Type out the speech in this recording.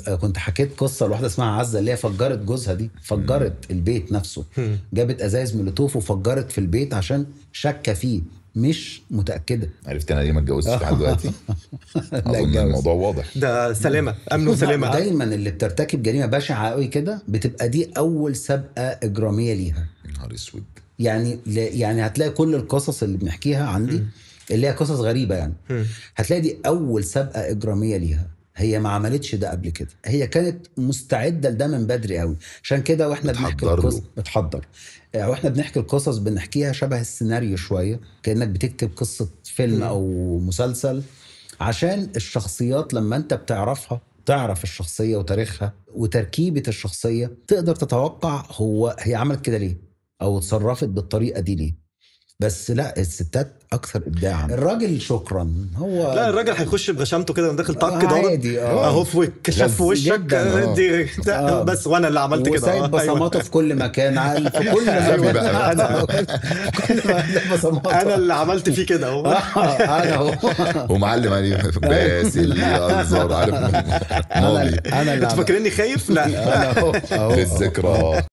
كنت حكيت قصه لواحده اسمها عزه اللي هي فجرت جوزها دي، فجرت البيت نفسه، جابت ازايز مولوتوف وفجرت في البيت عشان شاكه فيه، مش متاكده. عرفت انا ليه ما اتجوزتش لحد دلوقتي؟ اظن الموضوع واضح. ده سلامه، امن وسلامه. دايما اللي بترتكب جريمه بشعه قوي كده بتبقى دي اول سابقه اجراميه ليها. نهار اسود. يعني هتلاقي كل القصص اللي بنحكيها عندي اللي هي قصص غريبه يعني، هتلاقي دي اول سابقه اجراميه ليها. هي ما عملتش ده قبل كده، هي كانت مستعده لده من بدري قوي. عشان كده واحنا بنحكي القصص بتحضر، واحنا بنحكي القصص بنحكيها شبه السيناريو شويه، كانك بتكتب قصه فيلم او مسلسل، عشان الشخصيات لما انت بتعرفها، تعرف الشخصيه وتاريخها وتركيبه الشخصيه، تقدر تتوقع هي عملت كده ليه او اتصرفت بالطريقه دي ليه. بس لا، الستات اكثر ابداعا. الراجل شكرا، هو لا الراجل هيخش بغشامته كده وداخل طاق كده عادي، اهو في كشف وشك دي بس وانا اللي عملت كده، وسايب بصماته في كل مكان، في كل مكان. انا اللي عملت فيه كده اهو. انا هو ومعلم عليه باسل انظر، عارف ماضي. انا اللي انت فاكرني خايف؟ لا للذكرى.